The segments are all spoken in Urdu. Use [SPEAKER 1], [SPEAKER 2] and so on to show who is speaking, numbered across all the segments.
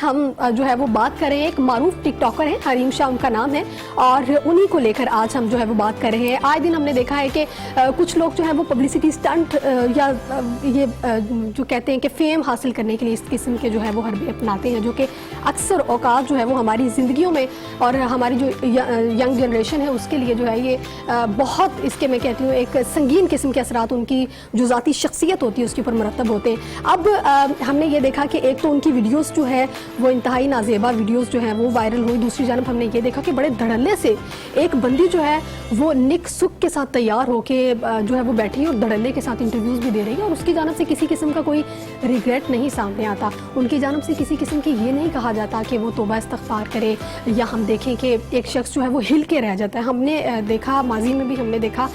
[SPEAKER 1] ہم جو ہے وہ بات کر رہے ہیں، ایک معروف ٹک ٹاکر ہیں، حریم شاہ ان کا نام ہے، اور انہی کو لے کر آج ہم جو ہے وہ بات کر رہے ہیں۔ آئے دن ہم نے دیکھا ہے کہ کچھ لوگ جو ہے وہ پبلسٹی سٹنٹ یا یہ جو کہتے ہیں کہ فیم حاصل کرنے کے لیے اس قسم کے جو ہے وہ حربے اپناتے ہیں، جو کہ اکثر اوقات جو ہے وہ ہماری زندگیوں میں اور ہماری جو ینگ جنریشن ہے اس کے لیے جو ہے یہ بہت اس کے میں کہتی ہوں ایک سنگین قسم کے اثرات ان کی جو ذاتی شخصیت ہوتی ہے اس کے اوپر مرتب ہوتے ہیں۔ اب ہم نے یہ دیکھا کہ ایک تو ان کی ویڈیوز جو ہے وہ انتہائی نازیبا ویڈیوز جو ہیں وہ وائرل ہوئی، دوسری جانب ہم نے یہ دیکھا کہ بڑے دھڑلے سے ایک بندی جو ہے وہ نک سک کے ساتھ تیار ہو کے جو ہے وہ بیٹھی ہے اور دھڑلے کے ساتھ انٹرویوز بھی دے رہی ہے، اور اس کی جانب سے کسی قسم کا کوئی ریگریٹ نہیں سامنے آتا، ان کی جانب سے کسی قسم کی یہ نہیں کہا جاتا کہ وہ توبہ استغفار کرے، یا ہم دیکھیں کہ ایک شخص جو ہے وہ ہل کے رہ جاتا ہے۔ ہم نے دیکھا ماضی میں بھی ہم نے دیکھا،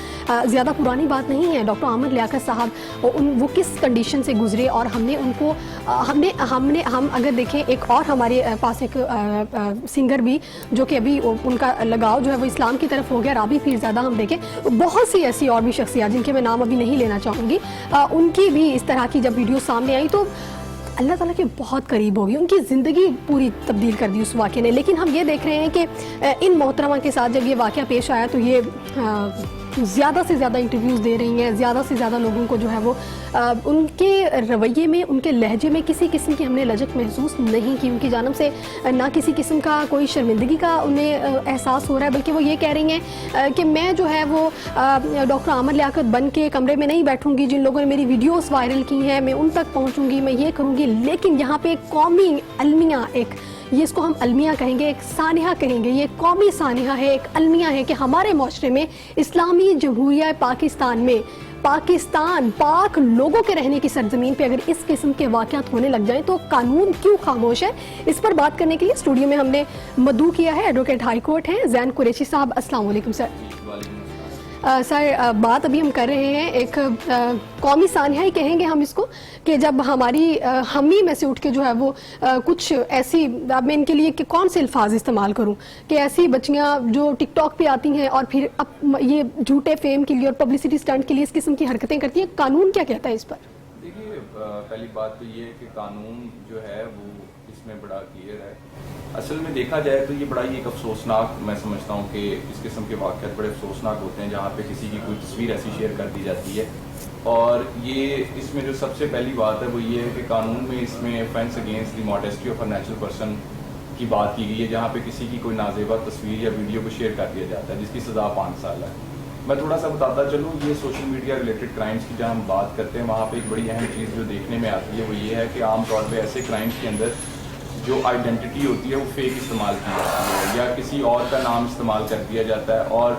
[SPEAKER 1] زیادہ پرانی بات نہیں ہے، ڈاکٹر عامر لیاقت صاحب وہ کس کنڈیشن سے گزرے، اور ہم نے ان کو ہم اگر دیکھیں ایک اور ہمارے پاس ایک سنگر بھی جو کہ ابھی ان کا لگاؤ جو ہے وہ اسلام کی طرف ہو گیا، رابی پیرزادہ، ہم دیکھیں بہت سی ایسی اور بھی شخصیات جن کے میں نام ابھی نہیں لینا چاہوں گی، ان کی بھی اس طرح کی جب ویڈیو سامنے آئی تو اللہ تعالیٰ کے بہت قریب ہوگی، ان کی زندگی پوری تبدیل کر دی اس واقعے نے۔ لیکن ہم یہ دیکھ رہے ہیں کہ ان محترمہ کے ساتھ جب یہ واقعہ پیش آیا تو یہ زیادہ سے زیادہ انٹرویوز دے رہی ہیں، زیادہ سے زیادہ لوگوں کو جو ہے وہ ان کے رویے میں، ان کے لہجے میں کسی قسم کی ہم نے لجک محسوس نہیں کی، ان کی جانب سے نہ کسی قسم کا کوئی شرمندگی کا انہیں احساس ہو رہا ہے، بلکہ وہ یہ کہہ رہی ہیں کہ میں جو ہے وہ ڈاکٹر عامر لیاقت بن کے کمرے میں نہیں بیٹھوں گی، جن لوگوں نے میری ویڈیوز وائرل کی ہیں میں ان تک پہنچوں گی، میں یہ کروں گی، لیکن یہاں پہ ایک قومی المیہ، ایک یہ اس کو ہم المیہ کہیں گے، ایک سانحہ کہیں گے، یہ قومی سانحہ ہے، ایک المیہ ہے کہ ہمارے معاشرے میں اسلامی جمہوریہ پاکستان میں پاکستان پاک لوگوں کے رہنے کی سرزمین پہ اگر اس قسم کے واقعات ہونے لگ جائیں تو قانون کیوں خاموش ہے؟ اس پر بات کرنے کے لیے اسٹوڈیو میں ہم نے مدعو کیا ہے ایڈوکیٹ ہائی کورٹ ہیں زین قریشی صاحب۔ السلام علیکم سر۔ سر بات ابھی ہم کر رہے ہیں ایک قومی سانحہ ہی کہیں گے ہم اس کو، کہ جب ہماری ہم ہی میں سے اٹھ کے جو ہے وہ کچھ ایسی، اب میں ان کے لیے کہ کون سے الفاظ استعمال کروں، کہ ایسی بچیاں جو ٹک ٹاک پہ آتی ہیں اور پھر اب یہ جھوٹے فیم کے لیے اور پبلسٹی سٹنٹ کے لیے اس قسم کی حرکتیں کرتی ہیں، قانون کیا کہتا ہے اس پر؟
[SPEAKER 2] دیکھیے پہلی بات تو یہ ہے کہ قانون جو ہے وہ اس میں بڑا کلیئر ہے۔ اصل میں دیکھا جائے تو یہ بڑا ہی ایک افسوسناک، میں سمجھتا ہوں کہ اس قسم کے واقعات بڑے افسوسناک ہوتے ہیں جہاں پہ کسی کی کوئی تصویر ایسی شیئر کر دی جاتی ہے، اور یہ اس میں جو سب سے پہلی بات ہے وہ یہ ہے کہ قانون میں اس میں offense against the modesty of a natural person کی بات کی گئی ہے، جہاں پہ کسی کی کوئی نازیبا تصویر یا ویڈیو کو شیئر کر دیا جاتا ہے جس کی سزا 5 سال ہے۔ میں تھوڑا سا بتاتا چلوں، یہ سوشل میڈیا ریلیٹڈ کرائمز کی جہاں ہم بات کرتے ہیں وہاں پہ ایک بڑی اہم چیز جو دیکھنے میں آتی ہے وہ یہ ہے کہ عام طور پہ ایسے کرائمز کے اندر جو آئیڈینٹی ہوتی ہے وہ فیک استعمال کی جاتی ہے، یا کسی اور کا نام استعمال کر دیا جاتا ہے، اور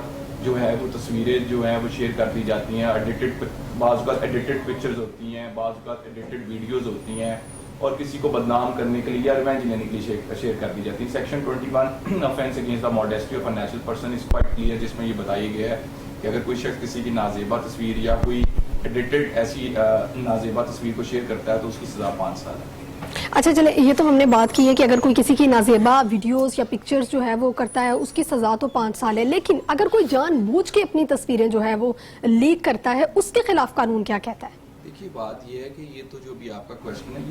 [SPEAKER 2] جو ہے وہ تصویریں جو ہیں وہ شیئر کر دی جاتی ہیں، ایڈیٹڈ، بعض اوقات ایڈیٹڈ پکچرز ہوتی ہیں، بعض اوقات ایڈیٹڈ ویڈیوز ہوتی ہیں، اور کسی کو بدنام کرنے کے لیے یا ریونج لینے کے لیے شیئر کر دی جاتی ہے۔ Section 21 offense against the modesty of a natural person is quite clear، جس میں یہ بتایا گیا ہے کہ اگر کوئی شخص کسی کی نازیبا تصویر یا کوئی ایڈیٹڈ ایسی نازیبا تصویر کو شیئر کرتا ہے تو اس کی سزا 5 سال ہے۔
[SPEAKER 1] اچھا چلے، یہ تو ہم نے بات کی ہے کہ اگر کوئی کسی کی نازیبا ویڈیوز یا پکچرز جو ہے وہ کرتا ہے اس کی سزا تو 5 سال ہے، لیکن اگر کوئی جان بوجھ کے اپنی تصویریں جو ہے وہ لیک کرتا ہے اس کے خلاف قانون کیا کہتا ہے؟
[SPEAKER 2] دیکھیے بات یہ ہے کہ یہ تو جو بھی آپ کا کوشچن ہے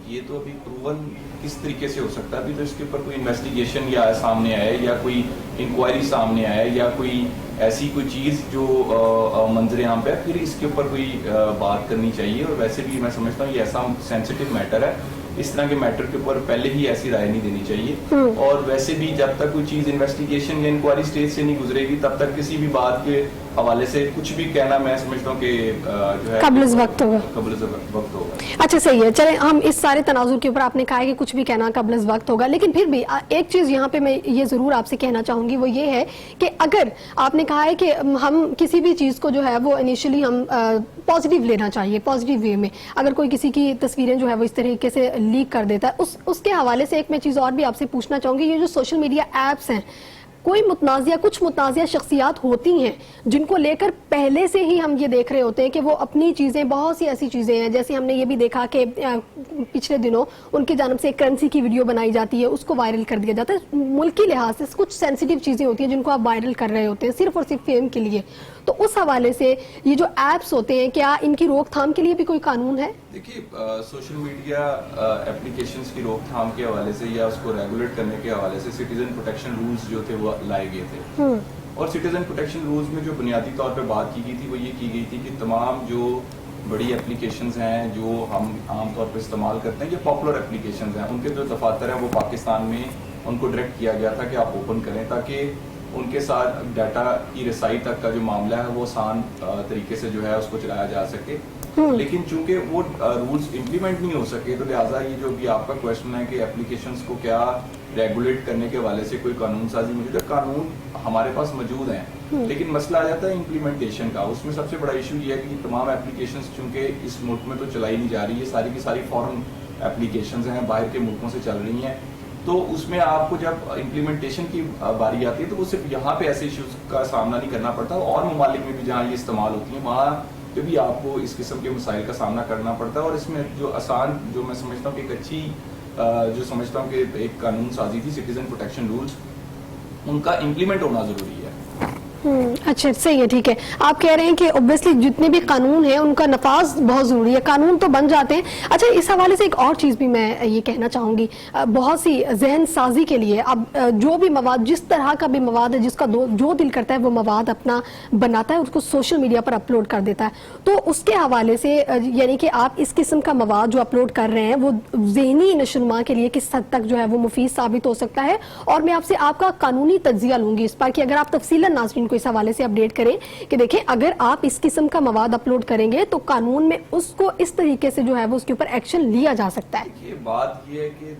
[SPEAKER 2] یہ تو ابھی پروون کس طریقے سے ہو سکتا ہے، ابھی تو اس کے اوپر کوئی انویسٹیگیشن یا سامنے آئے یا کوئی انکوائری سامنے آئے یا کوئی ایسی کوئی چیز جو منظر عام پہ پھر اس کے اوپر کوئی بات کرنی چاہیے، اور ویسے بھی میں سمجھتا ہوں یہ ایسا سینسٹیو میٹر ہے، اس طرح کے میٹر کے اوپر پہلے ہی ایسی رائے نہیں دینی چاہیے، اور ویسے بھی جب تک کوئی چیز انویسٹیگیشن یا انکوائری سٹیج سے نہیں گزرے گی تب تک کسی بھی بات کے حوالے سے کچھ بھی کہنا میں سمجھتا ہوں کہ جو ہے
[SPEAKER 1] قبل از وقت ہوگا۔ اچھا صحیح ہے، چلیں ہم اس سارے تناظر کے اوپر آپ نے کہا ہے کہ کچھ بھی کہنا قبل از وقت ہوگا، لیکن پھر بھی ایک چیز یہاں پہ میں یہ ضرور آپ سے کہنا چاہوں گی وہ یہ ہے کہ اگر آپ نے کہا ہے کہ ہم کسی بھی چیز کو جو ہے وہ انیشلی ہم پازیٹیو لینا چاہیے، پازیٹیو وے میں، اگر کوئی کسی کی تصویریں جو ہے وہ اس طریقے سے لیک کر دیتا ہے اس کے حوالے سے ایک میں چیز اور بھی آپ سے پوچھنا چاہوں گی، یہ جو سوشل میڈیا ایپس ہیں کوئی متنازعہ کچھ متنازعہ شخصیات ہوتی ہیں جن کو لے کر پہلے سے ہی ہم یہ دیکھ رہے ہوتے ہیں کہ وہ اپنی چیزیں, بہت سی ایسی چیزیں ہیں, جیسے ہم نے یہ بھی دیکھا کہ پچھلے دنوں ان کی جانب سے ایک کرنسی کی ویڈیو بنائی جاتی ہے, اس کو وائرل کر دیا جاتا ہے. ملکی لحاظ سے کچھ سینسیٹیو چیزیں ہوتی ہیں جن کو آپ وائرل کر رہے ہوتے ہیں صرف اور صرف فیم کے لیے. تو اس حوالے سے یہ جو ایپس ہوتے ہیں, کیا ان کی روک تھام کے لیے بھی کوئی قانون ہے؟
[SPEAKER 2] دیکھیے, سوشل میڈیا اپلیکیشنز کی روک تھام کے حوالے سے یا اس کو ریگولیٹ کرنے کے حوالے سے سٹیزن پروٹیکشن رولز جو تھے وہ لائے گئے تھے. اور سٹیزن پروٹیکشن رولز میں جو بنیادی طور پہ بات کی گئی تھی وہ یہ کی گئی تھی کہ تمام جو بڑی اپلیکیشنز ہیں جو ہم عام طور پہ استعمال کرتے ہیں, یہ پاپولر اپلیکیشنز ہیں, ان کے جو دفاتر ہیں وہ پاکستان میں ان کو ڈائریکٹ کیا گیا تھا کہ آپ اوپن کریں تاکہ ان کے ساتھ ڈیٹا کی رسائی تک کا جو معاملہ ہے وہ آسان طریقے سے جو ہے اس کو چلایا جا سکے. لیکن چونکہ وہ رولز امپلیمنٹ نہیں ہو سکے تو لہٰذا یہ جو بھی آپ کا کویشچن ہے کہ اپلیکیشنز کو کیا ریگولیٹ کرنے کے حوالے سے کوئی قانون سازی موجود ہے, قانون ہمارے پاس موجود ہیں, لیکن مسئلہ آ جاتا ہے امپلیمنٹیشن کا. اس میں سب سے بڑا ایشو یہ ہے کہ تمام اپلیکیشنز چونکہ اس ملک میں تو چلائی نہیں جا رہی ہے, ساری کی ساری فارن اپلیکیشنز ہیں, باہر کے ملکوں سے چل رہی ہیں, تو اس میں آپ کو جب امپلیمنٹیشن کی باری آتی ہے تو وہ صرف یہاں پہ ایسے ایشوز کا سامنا نہیں کرنا پڑتا, اور ممالک میں بھی جہاں یہ استعمال ہوتی ہیں وہاں پہ بھی آپ کو اس قسم کے مسائل کا سامنا کرنا پڑتا ہے. اور اس میں جو آسان, جو میں سمجھتا ہوں کہ ایک اچھی جو سمجھتا ہوں کہ ایک قانون سازی تھی سٹیزن پروٹیکشن رولز, ان کا امپلیمنٹ ہونا ضروری ہے.
[SPEAKER 1] اچھا, صحیح ہے, ٹھیک ہے. آپ کہہ رہے ہیں کہ اوبویسلی جتنے بھی قانون ہیں ان کا نفاذ بہت ضروری ہے, قانون تو بن جاتے ہیں. اچھا, اس حوالے سے ایک اور چیز بھی میں یہ کہنا چاہوں گی, بہت سی ذہن سازی کے لیے اب جو بھی مواد, جس طرح کا بھی مواد ہے, جس کا جو دل کرتا ہے وہ مواد اپنا بناتا ہے, اس کو سوشل میڈیا پر اپلوڈ کر دیتا ہے. تو اس کے حوالے سے یعنی کہ آپ اس قسم کا مواد جو اپلوڈ کر رہے ہیں وہ ذہنی نشوونما کے لیے کس حد تک جو ہے وہ مفید ثابت ہو سکتا ہے؟ اور میں آپ سے آپ کا قانونی تجزیہ لوں گی اس پر کہ اگر آپ تفصیلاً ناظرین اس حوالے سے اپڈیٹ کریں کہ دیکھیں اگر آپ اس قسم کا مواد اپلوڈ کریں گے تو قانون میں اس کو اس طریقے سے جو ہے وہ اس کے اوپر ایکشن لیا جا سکتا ہے.
[SPEAKER 2] یہ بات یہ ہے کہ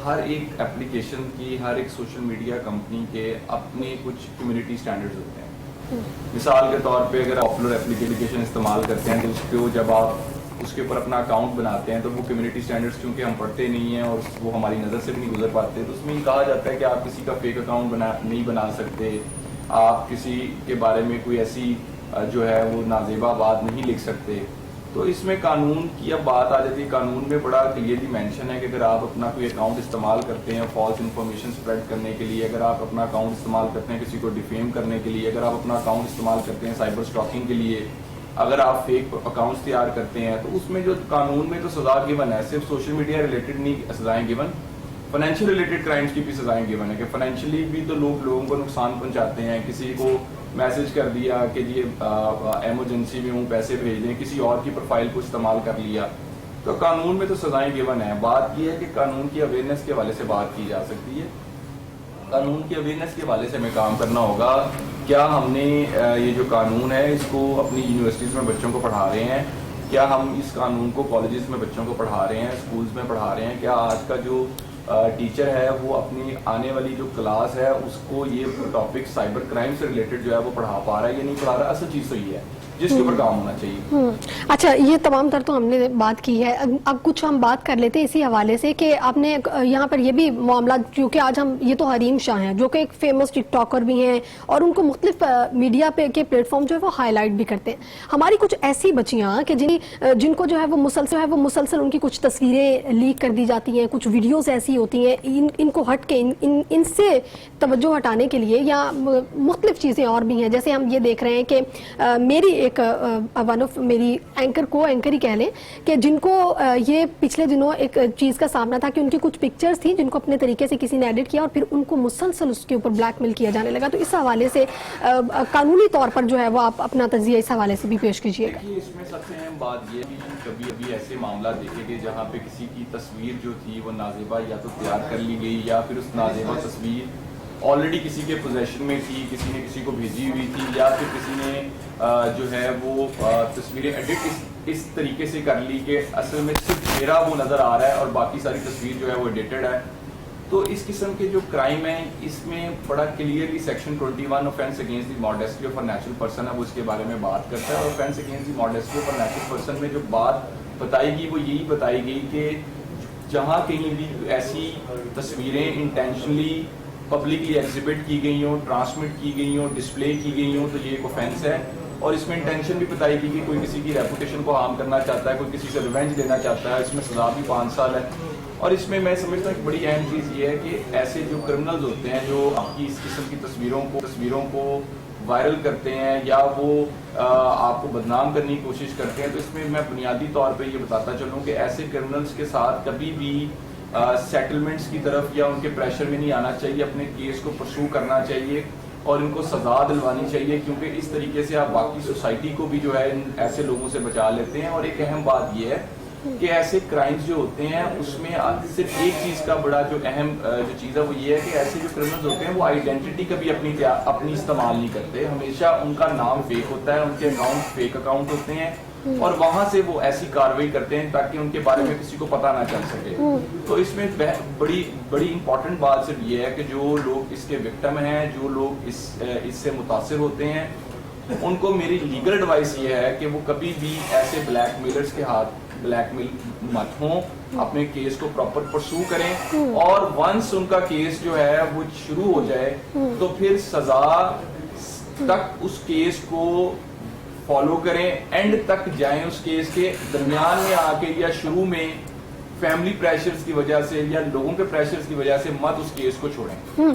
[SPEAKER 2] ہر ایک اپلیکیشن کی, ہر ایک سوشل میڈیا کمپنی کے اپنے کچھ کمیونٹی سٹینڈرڈز ہوتے ہیں. مثال کے طور پہ اگر پاپولر اپلیکیشن استعمال کرتے ہیں تو اس کو جب آپ اس کے اوپر اپنا اکاؤنٹ بناتے ہیں تو وہ کمیونٹی سٹینڈرڈز چونکہ ہم پڑھتے نہیں ہیں اور وہ ہماری نظر سے بھی نہیں گزر پاتے, تو اس میں یہ کہا جاتا ہے کہ آپ کسی کا فیک اکاؤنٹ نہیں بنا سکتے, آپ کسی کے بارے میں کوئی ایسی جو ہے وہ نازیبا بات نہیں لکھ سکتے. تو اس میں قانون کی اب بات آ جاتی ہے. قانون میں بڑا کلیئرلی مینشن ہے کہ اگر آپ اپنا کوئی اکاؤنٹ استعمال کرتے ہیں فالس انفارمیشن اسپریڈ کرنے کے لیے, اگر آپ اپنا اکاؤنٹ استعمال کرتے ہیں کسی کو ڈیفیم کرنے کے لیے, اگر آپ اپنا اکاؤنٹ استعمال کرتے ہیں سائبر اسٹاکنگ کے لیے, اگر آپ فیک اکاؤنٹس تیار کرتے ہیں, تو اس میں جو قانون میں تو سزا گیون ہے. صرف سوشل میڈیا ریلیٹڈ نہیں سزائیں گیون, فائنینشیل ریلیٹڈ کرائمز کی بھی سزائیں گیون ہے کہ فائنینشلی بھی تو لوگوں کو نقصان پہنچاتے ہیں. کسی کو میسج کر دیا کہ یہ ایمرجنسی میں ہوں پیسے بھیج دیں, کسی اور کی پروفائل کو استعمال کر لیا, تو قانون میں تو سزائیں گیون ہیں. بات یہ ہے کہ قانون کی اویئرنیس کے حوالے سے بات کی جا سکتی ہے. قانون کی اویئرنیس کے حوالے سے ہمیں کام کرنا ہوگا. کیا ہم نے یہ جو قانون ہے اس کو اپنی یونیورسٹیز میں بچوں کو پڑھا رہے ہیں, کیا ہم اس قانون کو کالجز میں بچوں کو پڑھا رہے ہیں, اسکولز میں پڑھا رہے ہیں, کیا آج کا جو ٹیچر ہے وہ اپنی آنے والی جو کلاس ہے اس کو یہ ٹاپک سائبر کرائم سے ریلیٹڈ جو ہے وہ پڑھا پا رہا ہے یا نہیں پڑھا رہا؟ اصل چیز تو یہ ہے جس کے اوپر کام ہونا چاہیے.
[SPEAKER 1] اچھا, یہ تمام تر تو ہم نے بات کی ہے. اب کچھ ہم بات کر لیتے ہیں اسی حوالے سے کہ آپ نے یہاں پر یہ بھی معاملہ, کیونکہ آج ہم یہ تو حریم شاہ ہیں جو کہ ایک فیمس ٹک ٹاکر بھی ہیں اور ان کو مختلف میڈیا پہ کے پلیٹ فارم جو ہے وہ ہائی لائٹ بھی کرتے ہیں. ہماری کچھ ایسی بچیاں کہ جن کو جو ہے وہ مسلسل ان کی کچھ تصویریں لیک کر دی جاتی ہیں, کچھ ویڈیوز ایسی ہوتی ہیں ان کو ہٹ کے ان سے توجہ ہٹانے کے لیے یا مختلف چیزیں اور بھی ہیں. جیسے ہم یہ دیکھ رہے ہیں کہ میری ایک ون آف میری اینکر ہی کہہ لیں کہ جن کو یہ پچھلے دنوں ایک چیز کا سامنا تھا کہ ان کی کچھ پکچرز تھیں جن کو اپنے طریقے سے کسی نے ایڈٹ کیا اور پھر ان کو مسلسل اس کے اوپر بلیک میل کیا جانے لگا. تو اس حوالے سے قانونی طور پر جو ہے وہ آپ اپنا تجزیہ اس حوالے سے بھی پیش کیجیے گا.
[SPEAKER 2] اس میں سب سے اہم بات یہ ہے کہ کبھی ایسے معاملہ دیکھے گئے جہاں پہ کسی کی تصویر جو تھی وہ نازیبا یا تو تیار کر لی گئی یا پھر اس نازیبا تصویر آلریڈی کسی کے پوزیشن میں تھی, کسی نے کسی کو بھیجی ہوئی تھی, یا پھر کسی نے جو ہے وہ تصویریں ایڈٹ اس طریقے سے کر لی کہ اصل میں صرف میرا وہ نظر آ رہا ہے اور باقی ساری تصویر جو ہے وہ ایڈیٹڈ ہے. تو اس قسم کے جو کرائم ہیں اس میں بڑا clearly section 21 offence against the modesty of a natural person ہے وہ اس کے بارے میں بات کرتا ہے. اور offence against the modesty of a natural person میں جو بات بتائی گئی وہ یہی بتائی گئی کہ جہاں کہیں بھی ایسی تصویریں انٹینشنلی پبلکلی ایگزیبٹ کی گئی ہوں، ٹرانسمٹ کی گئی ہوں، ڈسپلے کی گئی ہوں تو یہ ایک اوفینس ہے. اور اس میں انٹینشن بھی بتائی گئی کہ کوئی کسی کی ریپوٹیشن کو ہارم کرنا چاہتا ہے، کوئی کسی سے ریونج لینا چاہتا ہے. اس میں سزا بھی 5 سال ہے. اور اس میں سمجھتا ہوں کہ بڑی اہم چیز یہ ہے کہ ایسے جو کرمنلز ہوتے ہیں جو آپ کی اس قسم کی تصویروں کو وائرل کرتے ہیں یا وہ آپ کو بدنام کرنے کی کوشش کرتے ہیں، تو اس میں بنیادی طور پہ یہ بتاتا چلوں کہ ایسے کرمنلز کے ساتھ کبھی بھی سیٹلمنٹس کی طرف یا ان کے پریشر میں نہیں آنا چاہیے. اپنے کیس کو پرسو کرنا چاہیے اور ان کو سزا دلوانی چاہیے، کیونکہ اس طریقے سے آپ باقی سوسائٹی کو بھی جو ہے ان ایسے لوگوں سے بچا لیتے ہیں. اور ایک اہم بات یہ ہے کہ ایسے کرائمز جو ہوتے ہیں اس میں صرف ایک چیز کا بڑا جو اہم جو چیز ہے وہ یہ ہے کہ ایسے جو کرمنلز ہوتے ہیں وہ آئیڈینٹی کبھی اپنی استعمال نہیں کرتے. ہمیشہ ان کا نام فیک ہوتا ہے، ان کے اکاؤنٹ فیک اکاؤنٹ ہوتے ہیں اور وہاں سے وہ ایسی کاروائی کرتے ہیں تاکہ ان کے بارے میں کسی کو پتہ نہ چل سکے. تو اس میں بڑی امپورٹنٹ بات صرف یہ ہے کہ جو لوگ اس کے وکٹم ہیں، جو لوگ اس سے متاثر ہوتے ہیں، ان کو میری لیگل ایڈوائس یہ ہے کہ وہ کبھی بھی ایسے بلیک میلرز کے ہاتھ بلیک میل مت ہوں، اپنے کیس کو پراپر پرسو کریں اور ونس ان کا کیس جو ہے وہ شروع ہو جائے تو پھر سزا تک اس کیس کو فالو کریں، اینڈ تک جائیں اس کیس کے. درمیان میں آ کے یا شروع میں فیملی پریشرز کی وجہ سے یا لوگوں کے پریشرز کی وجہ سے مت اس کیس کو چھوڑیں.